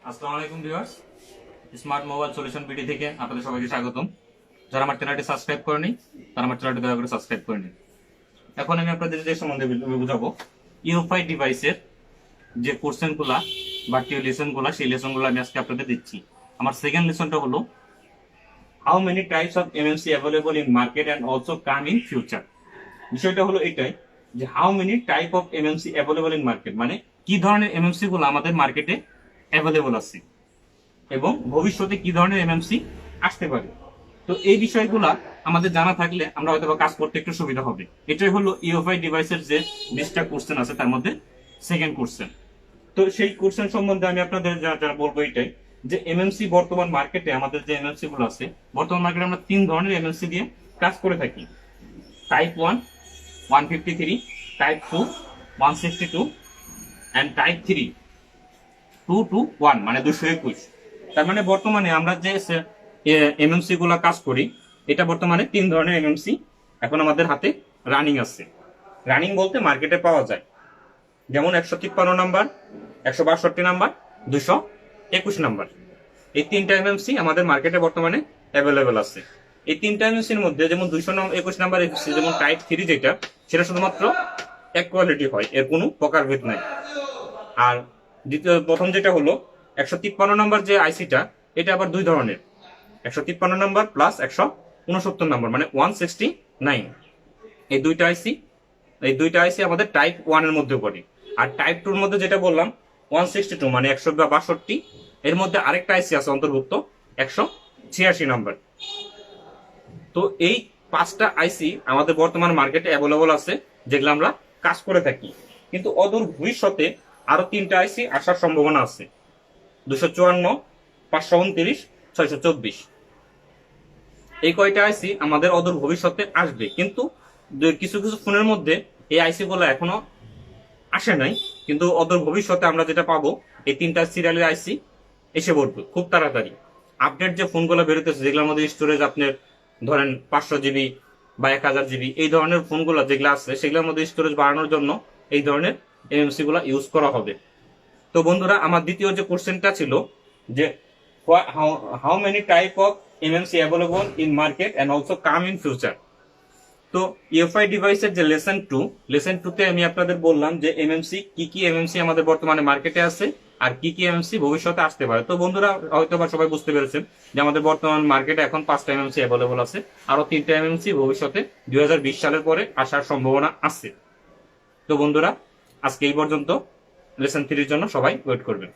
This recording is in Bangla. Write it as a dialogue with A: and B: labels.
A: আসসালামু আলাইকুম viewers, smart mobile solution BD থেকে আপনাদের সবাইকে স্বাগতম। যারা আমার চ্যানেলটি সাবস্ক্রাইব করেনি তারা আমার চ্যানেলটি দয়া করে সাবস্ক্রাইব করে নিন। এখন আমি আপনাদের যে সম্বন্ধে বুঝাবো, ইউএফআই ডিভাইসের যে কোশ্চেনগুলা বা লেসনগুলা, সেই লেসনগুলো আমি আজকে আপনাদের দিচ্ছি। আমার সেকেন্ড লেসনটা হলো how many types of MMC available in market and also come in future. বিষয়টা হলো এটাই যে how many type of MMC available in market, মানে কি ধরনের এমএমসি গুলো আমাদের মার্কেটে অ্যাভেলেবল আছে এবং ভবিষ্যতে কি ধরনের এমএমসি আসতে পারে। তো এই বিষয়গুলা আমাদের জানা থাকলে আমরা হয়তো কাজ করতে একটু সুবিধা হবে। এটাই হলো ইউএফআই ডিভাইসের যে 20টা কোশ্চেন আছে তার মধ্যে সেকেন্ড কোশ্চেন। তো সেই কোশ্চেন সম্বন্ধে আমি আপনাদের যা বলবো এটাই যে এমএমসি বর্তমান মার্কেটে আমাদের যে এমএমসি গুলো আছে, বর্তমান মার্কেটে আমরা 3 ধরনের এমএমসি দিয়ে কাজ করে থাকি। টাইপ 1 153, টাইপ 2 162 এন্ড টাইপ 3 221, মানে 221। তার মানে বর্তমানে আমরা যে এমএমসি গুলা কাজ করি, এটা বর্তমানে 3 ধরনের এমএমসি এখন আমাদের হাতে রানিং আছে। রানিং বলতে মার্কেটে পাওয়া যায়, যেমন 153 নাম্বার, 162 নাম্বার, 221 নাম্বার। এই 3টা এমএমসি আমাদের মার্কেটে বর্তমানে অ্যাভেলেবেল আছে। এই 3টা এমএমসির মধ্যে যেমন 221 নাম্বার এমএমসি, যেমন টাইপ 3 যেটা, সেটা শুধুমাত্র এক কোয়ালিটি হয়, এর কোনো প্রকারভেদ নাই। আর প্রথম যেটা হলো 153 নাম্বার যে আইসিটা, এটা আবার 2 ধরনের, 153 নাম্বার প্লাস 169 নাম্বার, মানে 169। এই দুইটা আইসি আমাদের টাইপ 1 এর মধ্যে পড়ে। আর টাইপ 2 এর মধ্যে যেটা বললাম 162, মানে 162, এর মধ্যে আরেকটা আইসি আছে অন্তর্ভুক্ত 186 নাম্বার। তো এই 5টা আইসি আমাদের বর্তমান মার্কেটে অ্যাভেলেবল আছে, যেগুলো আমরা কাজ করে থাকি। কিন্তু অদূর ভবিষ্যতে আরো 3টা আইসি আসার সম্ভাবনা আছে, 254, 529, 624। এই কয়টা আইসি আমাদের অদূর ভবিষ্যতে আসবে, কিন্তু কিছু কিছু ফোনের মধ্যে এই আইসি গুলো এখনো আসে নাই। কিন্তু অদূর ভবিষ্যতে আমরা যেটা পাবো, এই 3টা সিরিয়ালের আইসি এসে পড়বে খুব তাড়াতাড়ি। আপডেট যে ফোনগুলো বেরোতেছে, যেগুলোর মধ্যে স্টোরেজ আপনার ধরেন 500 জিবি বা 1000 জিবি, এই ধরনের ফোনগুলো যেগুলো আছে, সেগুলোর মধ্যে স্টোরেজ বাড়ানোর জন্য এই ধরনের এমএমসি গুলো ইউজ করা হবে। তো বন্ধুরা, আমার দ্বিতীয় যে কোশ্চেনটা ছিল যে how many type of MMC available in market and also come in future. তো ইউএফআই ডিভাইসের যে লেসন 2 তে আমি আপনাদের বললাম যে এমএমসি কি এমএমসি আমাদের বর্তমানে মার্কেটে আছে আর কি এমএমসি ভবিষ্যতে আসতে পারে। তো বন্ধুরা, হয়তো বা সবাই বুঝতে পেরেছেন যে আমাদের বর্তমান মার্কেটে এখন 5টা এমএমসি অ্যাভেলেবল আছে, আরো 3টা এমএমসি ভবিষ্যতে 2020 সালের পরে আসার সম্ভাবনা আছে। তো বন্ধুরা, আজকে এই পর্যন্ত। লেসন 3 এর জন্য সবাই ওয়েট করবেন।